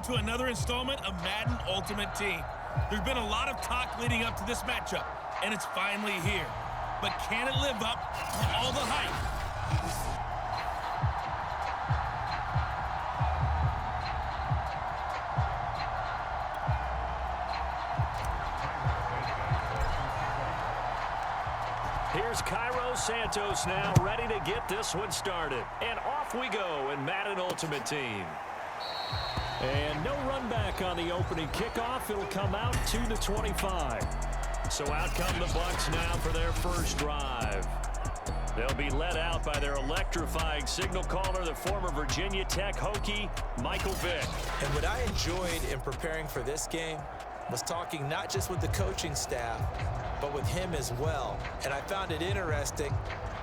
to another installment of Madden Ultimate Team. There's been a lot of talk leading up to this matchup, and it's finally here. But can it live up to all the hype? Here's Cairo Santos now ready to get this one started. And off we go in Madden Ultimate Team. And no run back on the opening kickoff. It'll come out to the 25. So out come the Bucs now for their first drive. They'll be led out by their electrifying signal caller, the former Virginia Tech Hokie, Michael Vick. And what I enjoyed in preparing for this game was talking not just with the coaching staff, but with him as well. And I found it interesting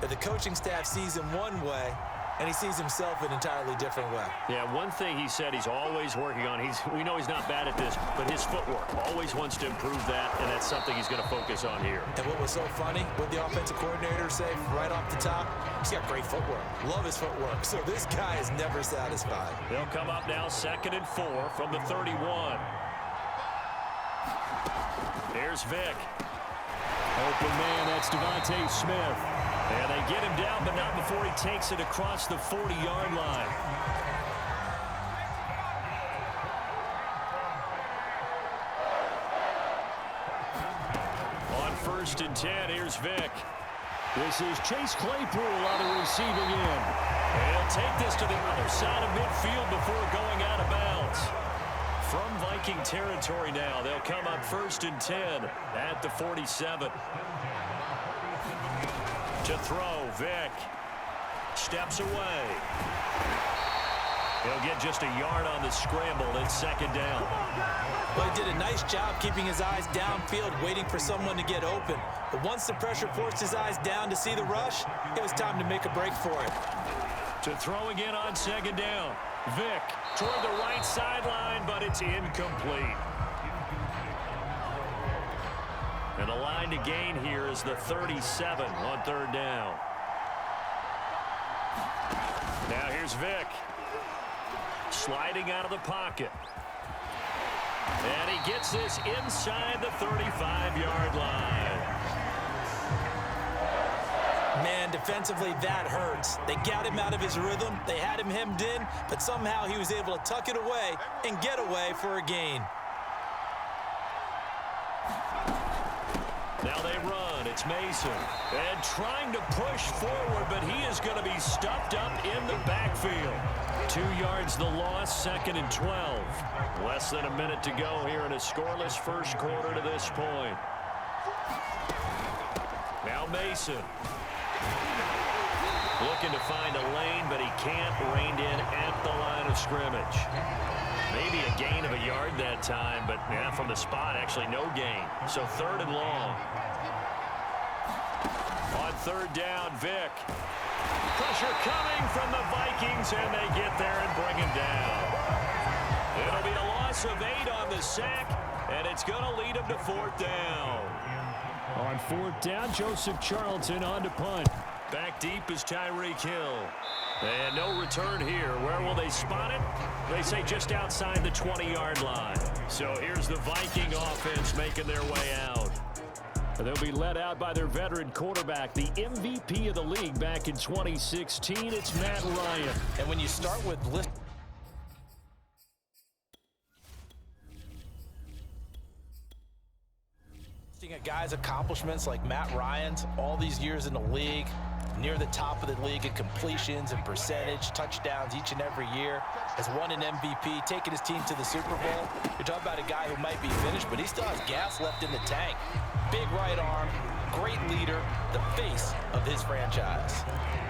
that the coaching staff sees him one way, and he sees himself an entirely different way. Yeah, one thing he said he's always working on, we know he's not bad at this, but his footwork, always wants to improve that, and that's something he's going to focus on here. And what was so funny, what the offensive coordinator said right off the top, he's got great footwork. Love his footwork. So this guy is never satisfied. They'll come up now 2nd and 4 from the 31. Here's Vick. Open man, that's Devontae Smith. And they get him down, but not before he takes it across the 40-yard line. On 1st and 10, here's Vick. This is Chase Claypool on the receiving end. And he'll take this to the other side of midfield before going out of bounds. From Viking territory now, they'll come up 1st and 10 at the 47. To throw, Vick steps away. He'll get just a yard on the scramble. It's 2nd down. Well, he did a nice job keeping his eyes downfield, waiting for someone to get open. But once the pressure forced his eyes down to see the rush, it was time to make a break for it. To throw again on 2nd down. Vick toward the right sideline, but it's incomplete. And the line to gain here is the 37 on 3rd down. Now here's Vick. Sliding out of the pocket. And he gets this inside the 35-yard line. Man, defensively, that hurts. They got him out of his rhythm. They had him hemmed in, but somehow he was able to tuck it away and get away for a gain. Now they run. It's Mason. And trying to push forward, but he is going to be stuffed up in the backfield. 2 yards the loss, 2nd and 12. Less than a minute to go here in a scoreless first quarter to this point. Now Mason. Looking to find a lane, but he can't. Reined in at the line of scrimmage. Maybe a gain of a yard that time, but from the spot, actually no gain. So 3rd and long. On 3rd down, Vick. Pressure coming from the Vikings, and they get there and bring him down. It'll be a loss of 8 on the sack, and it's going to lead him to 4th down. On 4th down, Joseph Charlton on to punt. Back deep is Tyreek Hill. And no return here. Where will they spot it? They say just outside the 20-yard line. So here's the Viking offense making their way out. They'll be led out by their veteran quarterback, the MVP of the league back in 2016. It's Matt Ryan. And when you start with listing a guy's accomplishments like Matt Ryan's, all these years in the league, near the top of the league in completions and percentage, touchdowns each and every year, has won an MVP, taken his team to the Super Bowl. You're talking about a guy who might be finished, but he still has gas left in the tank. Big right arm, great leader, the face of his franchise.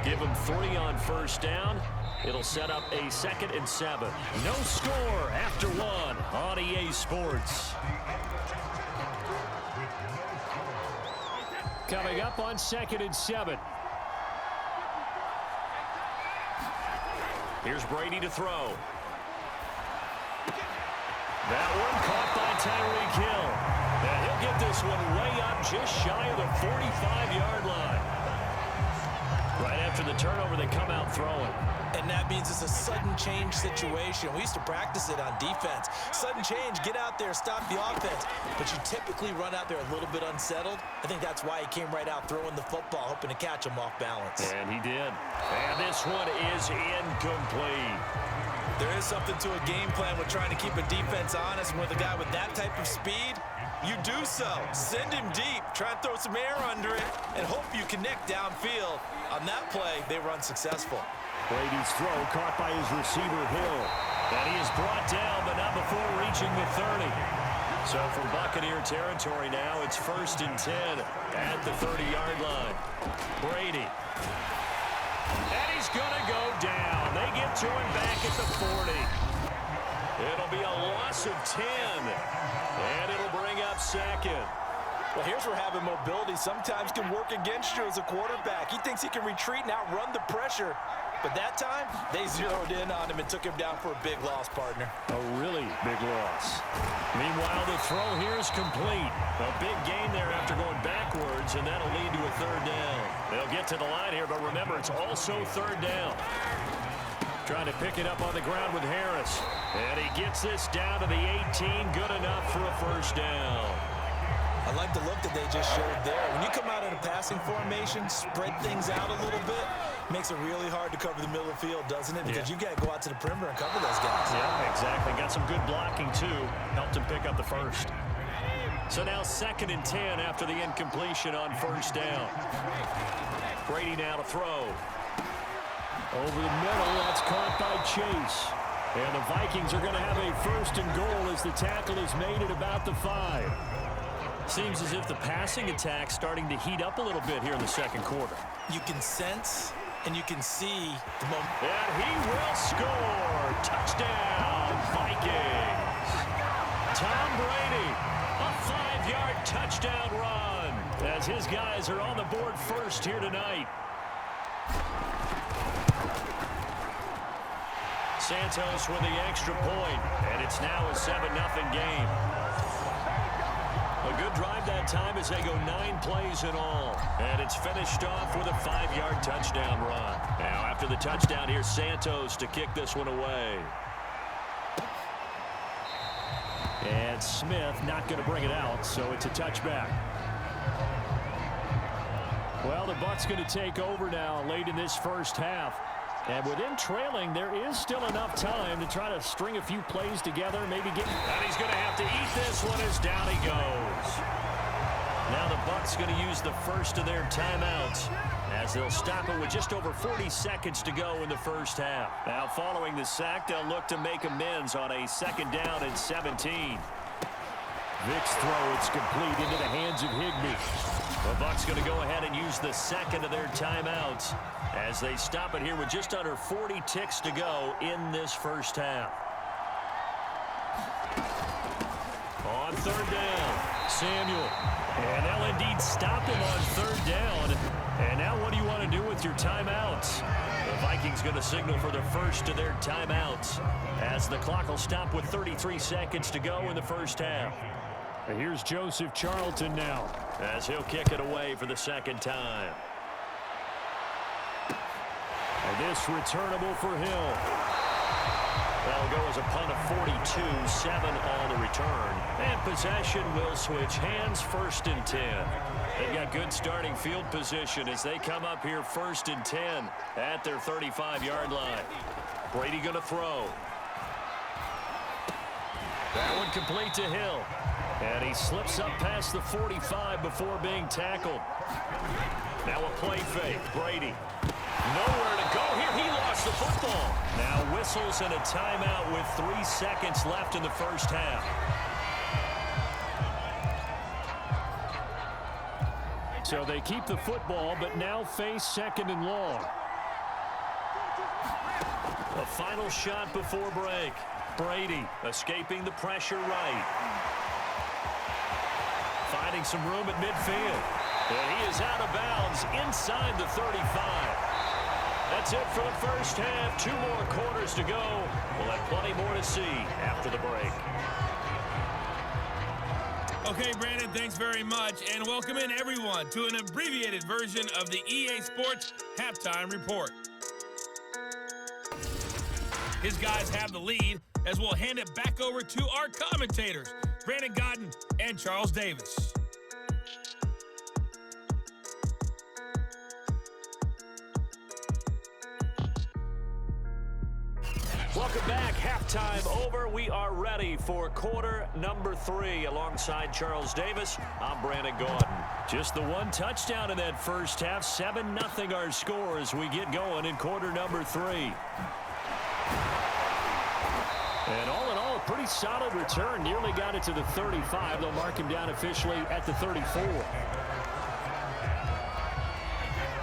Give him 3 on 1st down. It'll set up a 2nd and 7. No score after 1 on EA Sports. Coming up on 2nd and 7. Here's Brady to throw. That one caught by Tyreek Hill. And he'll get this one way up just shy of the 45-yard line. Right after the turnover, they come out throwing. And that means it's a sudden change situation. We used to practice it on defense. Sudden change, get out there, stop the offense. But you typically run out there a little bit unsettled. I think that's why he came right out throwing the football, hoping to catch him off balance. And he did. And this one is incomplete. There is something to a game plan with trying to keep a defense honest. With a guy with that type of speed, you do so. Send him deep, try and throw some air under it, and hope you connect downfield. On that play, they run successful. Brady's throw caught by his receiver, Hill. And he is brought down, but not before reaching the 30. So from Buccaneer territory now, it's 1st and 10 at the 30-yard line. Brady. And he's going to go down. They get to him back at the 40. It'll be a loss of 10. And it'll bring up 2nd. Well, here's where having mobility sometimes can work against you as a quarterback. He thinks he can retreat and outrun the pressure. But that time, they zeroed in on him and took him down for a big loss, partner. A really big loss. Meanwhile, the throw here is complete. A big gain there after going backwards, and that'll lead to a 3rd down. They'll get to the line here, but remember, it's also 3rd down. Trying to pick it up on the ground with Harris. And he gets this down to the 18. Good enough for a 1st down. I like the look that they just showed there. When you come out in a passing formation, spread things out a little bit, makes it really hard to cover the middle of the field, doesn't it? Because you got to go out to the perimeter and cover those guys. Yeah, exactly. Got some good blocking, too. Helped him pick up the 1st. So now 2nd and 10 after the incompletion on 1st down. Brady now to throw. Over the middle, that's caught by Chase. And the Vikings are going to have a 1st and goal as the tackle is made at about the 5. Seems as if the passing attack's starting to heat up a little bit here in the 2nd quarter. You can sense and you can see the moment. And he will score. Touchdown, Vikings. Tom Brady, a 5-yard touchdown run as his guys are on the board first here tonight. Santos with the extra point, and it's now a 7-0 game. A good drive that time as they go 9 plays in all. And it's finished off with a 5-yard touchdown run. Now after the touchdown, here's Santos to kick this one away. And Smith not going to bring it out, so it's a touchback. Well, the Bucs going to take over now late in this 1st half. And with him trailing, there is still enough time to try to string a few plays together, maybe get... And he's going to have to eat this one as down he goes. Now the Bucs going to use the 1st of their timeouts as they'll stop it with just over 40 seconds to go in the 1st half. Now following the sack, they'll look to make amends on a 2nd down and 17. Vick's throw, it's complete into the hands of Higbee. The Bucs going to go ahead and use the 2nd of their timeouts as they stop it here with just under 40 ticks to go in this 1st half. On 3rd down, Samuel. And they'll indeed stop him on 3rd down. And now what do you want to do with your timeouts? The Vikings going to signal for the 1st of their timeouts as the clock will stop with 33 seconds to go in the 1st half. And here's Joseph Charlton now as he'll kick it away for the 2nd time. And this returnable for Hill. That'll go as a punt of 42, 7 on the return. And possession will switch hands, 1st and 10. They've got good starting field position as they come up here 1st and 10 at their 35-yard line. Brady going to throw. That one complete to Hill. And he slips up past the 45 before being tackled. Now a play fake. Brady. Nowhere to go here. He lost the football. Now whistles and a timeout with 3 seconds left in the 1st half. So they keep the football, but now face 2nd and long. A final shot before break. Brady escaping the pressure right. Finding some room at midfield. And he is out of bounds inside the 35. That's it for the 1st half. 2 more quarters to go. We'll have plenty more to see after the break. Okay, Brandon, thanks very much, and welcome in everyone to an abbreviated version of the EA Sports Halftime Report. His guys have the lead, as we'll hand it back over to our commentators, Brandon Godden and Charles Davis. Welcome back. Halftime over. We are ready for quarter number 3. Alongside Charles Davis, I'm Brandon Gaudin. Just the one touchdown in that first half. 7-0 our score as we get going in quarter number 3. And all in all, a pretty solid return. Nearly got it to the 35. They'll mark him down officially at the 34.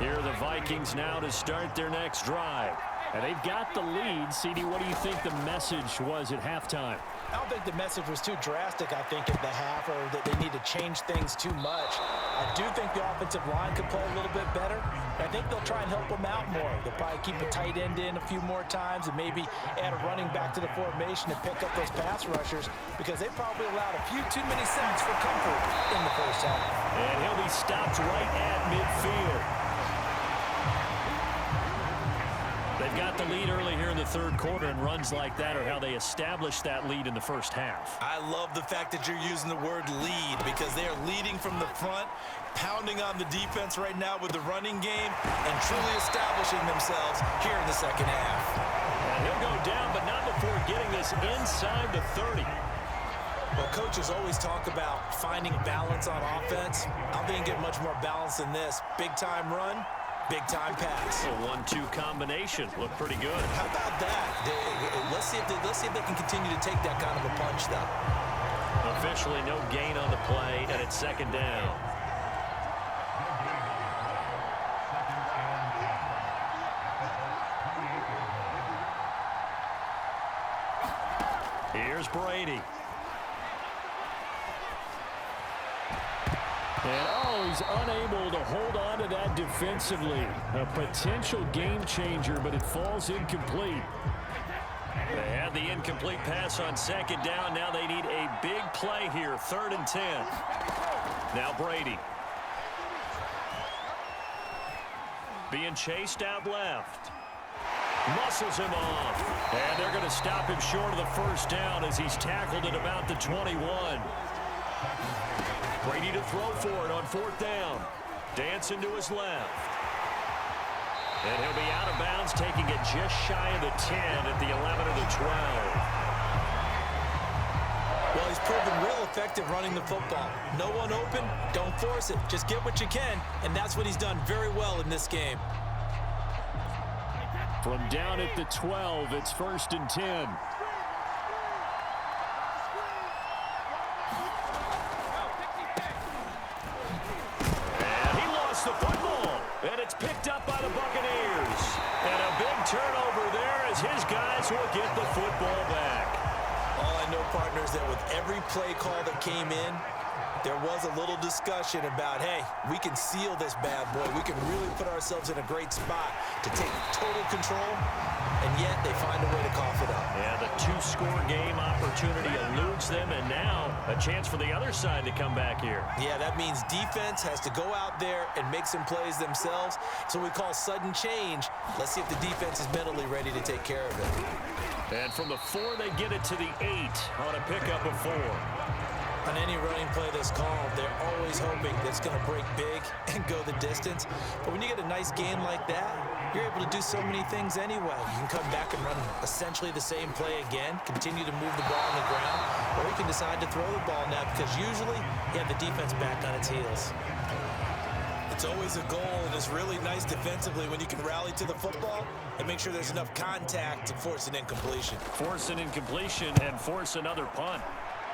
Here are the Vikings now to start their next drive. And they've got the lead. CD, what do you think the message was at halftime? I don't think the message was too drastic, I think, at the half, or that they need to change things too much. I do think the offensive line could play a little bit better. I think they'll try and help them out more. They'll probably keep a tight end in a few more times and maybe add a running back to the formation and pick up those pass rushers, because they probably allowed a few too many sacks for comfort in the first half. And he'll be stopped right at midfield. They've got the lead early here in the third quarter, and runs like that are how they established that lead in the first half. I love the fact that you're using the word lead, because they are leading from the front, pounding on the defense right now with the running game, and truly establishing themselves here in the second half. And he'll go down, but not before getting this inside the 30. Well, coaches always talk about finding balance on offense. I don't think you can get much more balance than this. Big-time run, big-time pass. A 1-2 combination. Looked pretty good. How about that? Let's see if they can continue to take that kind of a punch, though. Officially no gain on the play, and it's second down. Here's Brady. And he's unable to hold on to that defensively. A potential game changer, but it falls incomplete. They have the incomplete pass on second down. Now they need a big play here, 3rd and 10. Now Brady. Being chased out left. Muscles him off. And they're going to stop him short of the first down as he's tackled at about the 21. Brady to throw for it on 4th down. Dancing to his left. And he'll be out of bounds, taking it just shy of the 10 at the 11 or the 12. Well, he's proven real effective running the football. No one open, don't force it. Just get what you can, and that's what he's done very well in this game. From down at the 12, it's 1st and 10. And it's picked up by the Buccaneers. And a big turnover there as his guys will get the football back. All I know, partners, that with every play call that came in, there was a little discussion about, hey, we can seal this bad boy. We can really put ourselves in a great spot to take total control, and yet they find a way to cough it up. Yeah, the 2-score game opportunity eludes them, and now a chance for the other side to come back here. Yeah, that means defense has to go out there and make some plays themselves. So we call sudden change. Let's see if the defense is mentally ready to take care of it. And from the 4, they get it to the 8 on a pickup of 4. On any running play that's called, they're always hoping that it's going to break big and go the distance. But when you get a nice game like that, you're able to do so many things anyway. You can come back and run essentially the same play again, continue to move the ball on the ground, or you can decide to throw the ball now, because usually you have the defense back on its heels. It's always a goal, and it's really nice defensively when you can rally to the football and make sure there's enough contact to force an incompletion. Force an incompletion and force another punt.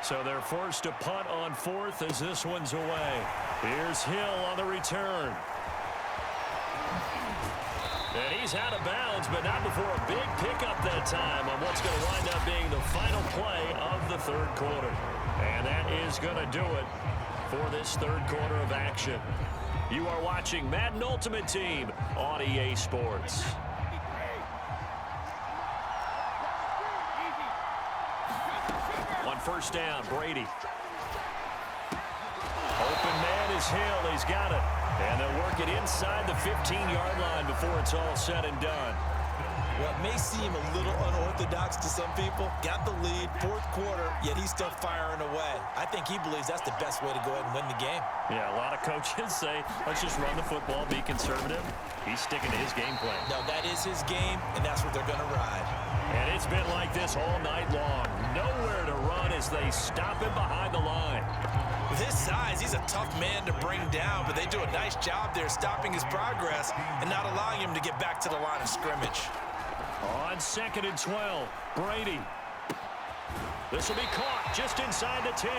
So they're forced to punt on 4th as this one's away. Here's Hill on the return. And he's out of bounds, but not before a big pickup that time on what's going to wind up being the final play of the 3rd quarter. And that is going to do it for this 3rd quarter of action. You are watching Madden Ultimate Team on EA Sports. On 1st down, Brady. open man is Hill. He's got it. And they'll work it inside the 15-yard line before it's all said and done. What may seem a little unorthodox to some people, got the lead, fourth quarter, yet he's still firing away. I think he believes that's the best way to go ahead and win the game. Yeah, a lot of coaches say, let's just run the football, be conservative. He's sticking to his game plan. No, that is his game, and that's what they're going to ride. And it's been like this all night long. Nowhere to run as they stop him behind the line. With his size, he's a tough man to bring down, but they do a nice job there stopping his progress and not allowing him to get back to the line of scrimmage. On 2nd and 12, Brady. This will be caught just inside the 10.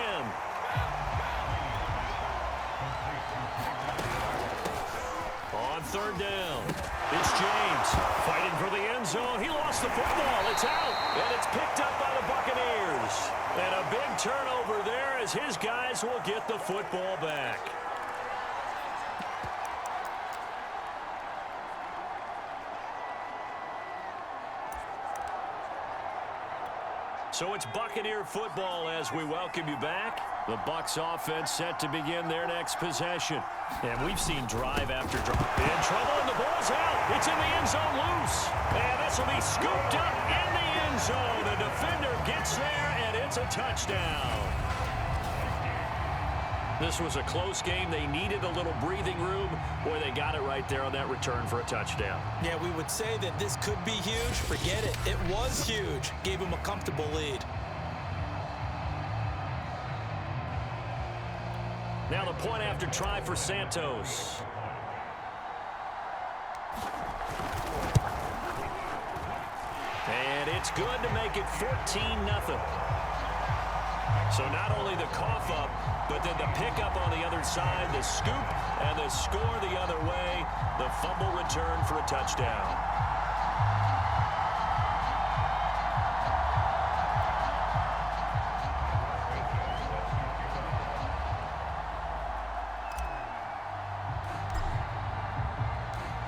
On 3rd down, it's James fighting for the end zone. He lost the football. It's out, and it's picked up by the Buccaneers. And a big turnover there as his guys will get the football back. So it's Buccaneer football as we welcome you back. The Bucs offense set to begin their next possession. And we've seen drive after drive. In trouble, and the ball's out. It's in the end zone loose. And this will be scooped up in the end zone. The defender gets there, and it's a touchdown. This was a close game. They needed a little breathing room. Boy, they got it right there on that return for a touchdown. Yeah, we would say that this could be huge. Forget it. It was huge. Gave him a comfortable lead. Now the point after try for Santos. And it's good to make it 14-0. So not only the cough up, but then the pickup on the other side, the scoop, and the score the other way, the fumble return for a touchdown.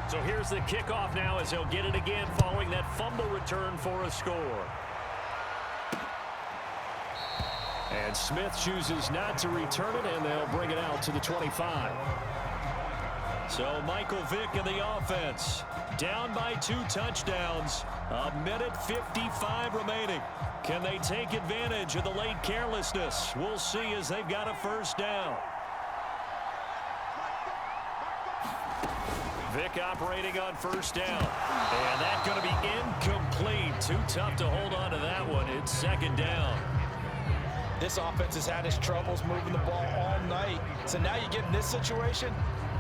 So here's the kickoff now as he'll get it again following that fumble return for a score. And Smith chooses not to return it, and they'll bring it out to the 25. So Michael Vick in the offense. Down by 2 touchdowns. 1:55 remaining. Can they take advantage of the late carelessness? We'll see as they've got a first down. Vick operating on first down. And that's going to be incomplete. Too tough to hold on to that one. It's 2nd down. This offense has had its troubles moving the ball all night. So now you get in this situation,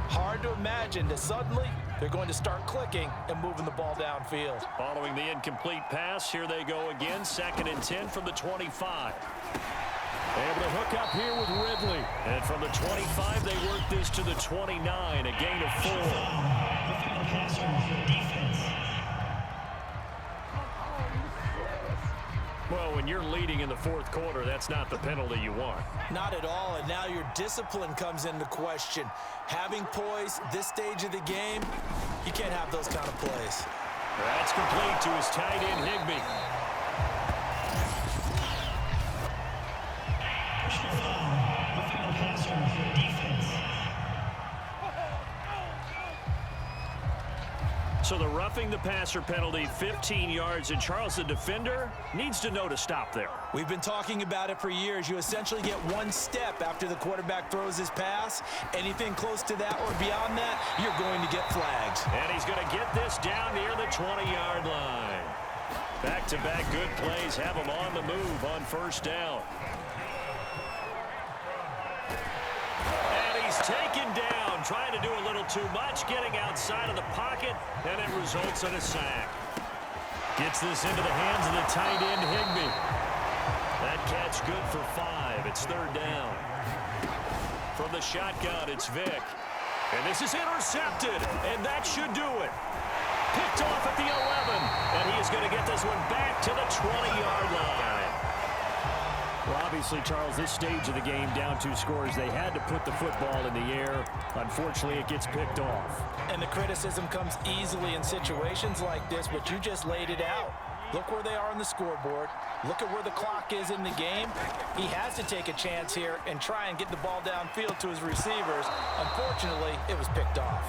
hard to imagine that suddenly they're going to start clicking and moving the ball downfield. Following the incomplete pass, here they go again. 2nd and 10 from the 25. Able to hook up here with Ridley. And from the 25, they work this to the 29, a gain of 4. Well, when you're leading in the 4th quarter, that's not the penalty you want. Not at all, and now your discipline comes into question. Having poise this stage of the game, you can't have those kind of plays. That's complete to his tight end, Higbee. So the roughing the passer penalty, 15 yards, and Charles, the defender, needs to know to stop there. We've been talking about it for years. You essentially get 1 step after the quarterback throws his pass. Anything close to that or beyond that, you're going to get flags. And he's going to get this down near the 20-yard line. Back-to-back good plays have him on the move on first down. And he's taken down, trying to do a little too much, getting outside of the pocket, and it results in a sack. Gets this into the hands of the tight end, Higbee. That catch good for 5. It's 3rd down. From the shotgun, it's Vick. And this is intercepted, and that should do it. Picked off at the 11, and he is going to get this one back to the 20-yard line. Well, obviously, Charles, this stage of the game, down 2 scores, they had to put the football in the air. Unfortunately, it gets picked off. And the criticism comes easily in situations like this, but you just laid it out. Look where they are on the scoreboard. Look at where the clock is in the game. He has to take a chance here and try and get the ball downfield to his receivers. Unfortunately, it was picked off.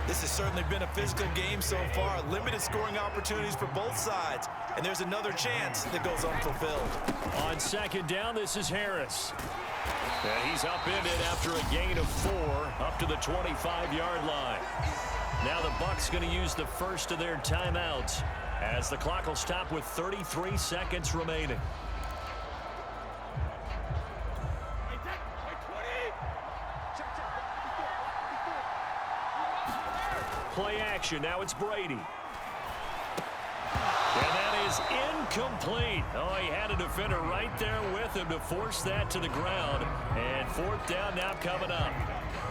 This has certainly been a physical game so far. Limited scoring opportunities for both sides. And there's another chance that goes unfulfilled. On second down, this is Harris. And he's upended after a gain of 4 up to the 25-yard line. Now the Bucs going to use the first of their timeouts as the clock will stop with 33 seconds remaining. Play action. Now it's Brady. And that is incomplete. Oh, he had a defender right there with him to force that to the ground. And fourth down now coming up.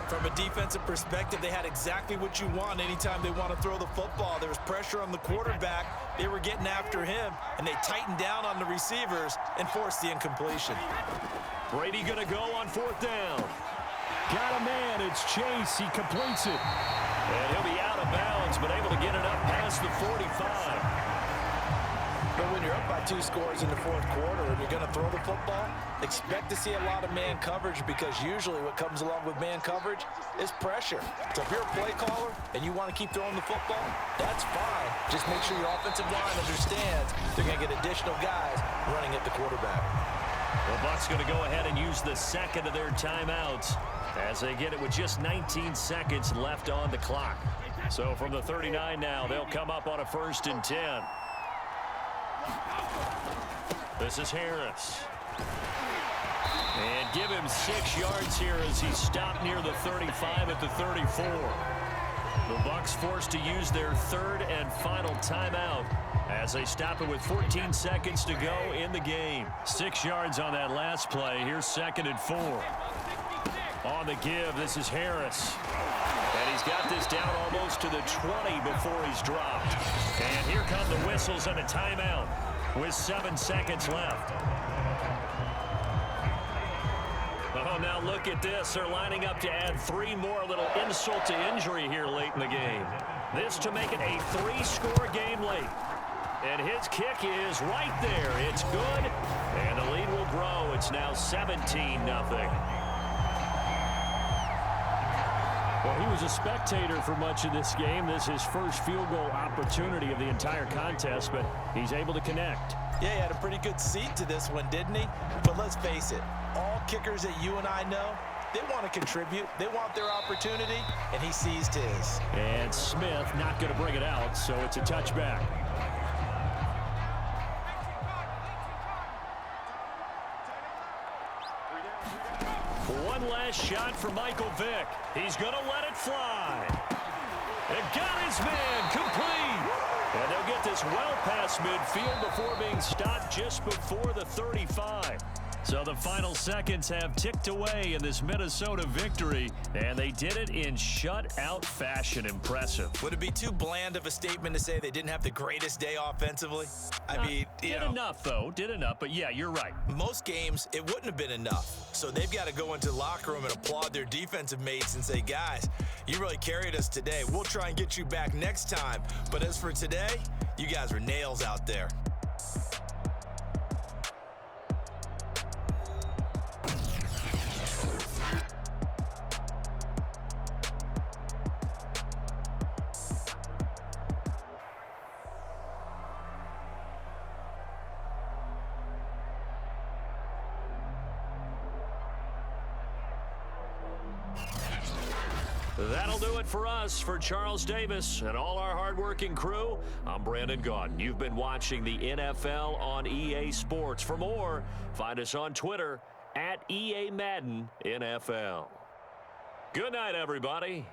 From a defensive perspective, they had exactly what you want anytime they want to throw the football. There was pressure on the quarterback. They were getting after him, and they tightened down on the receivers and forced the incompletion. Brady going to go on fourth down. Got a man. It's Chase. He completes it. And he'll be out of bounds, but able to get it up past the 45. But when you're up by 2 scores in the fourth quarter and you're going to throw the football, expect to see a lot of man coverage, because usually what comes along with man coverage is pressure. So if you're a play caller and you want to keep throwing the football, that's fine. Just make sure your offensive line understands they're going to get additional guys running at the quarterback. The Bucs going to go ahead and use the second of their timeouts as they get it with just 19 seconds left on the clock. So from the 39 now, they'll come up on a 1st and 10. This is Harris. And give him 6 yards here as he stopped near the 35 at the 34. The Bucs forced to use their 3rd and final timeout as they stop it with 14 seconds to go in the game. 6 yards on that last play. Here's 2nd and 4. On the give, this is Harris. And he's got this down almost to the 20 before he's dropped. And here come the whistles and a timeout with 7 seconds left. Oh, now look at this. They're lining up to add 3 more, little insult to injury here late in the game. This to make it a 3-score game late. And his kick is right there. It's good. And the lead will grow. It's now 17-0. Well, he was a spectator for much of this game. This is his first field goal opportunity of the entire contest, but he's able to connect. Yeah, he had a pretty good seat to this one, didn't he? But let's face it, all kickers that you and I know, they want to contribute. They want their opportunity, and he seized his. And Smith not going to bring it out, so it's a touchback. One last shot for Michael Vick. He's going to let it fly. And got his man complete. And they'll get this well past midfield before being stopped just before the 35. So the final seconds have ticked away in this Minnesota victory, and they did it in shutout fashion. Impressive. Would it be too bland of a statement to say they didn't have the greatest day offensively? I mean, did enough, though. Did enough, but yeah, you're right. Most games, it wouldn't have been enough. So they've got to go into the locker room and applaud their defensive mates and say, guys, you really carried us today. We'll try and get you back next time. But as for today, you guys were nails out there. That'll do it for us. For Charles Davis and all our hardworking crew, I'm Brandon Gaudin. You've been watching the NFL on EA Sports. For more, find us on Twitter @EA Madden NFL. Good night, everybody.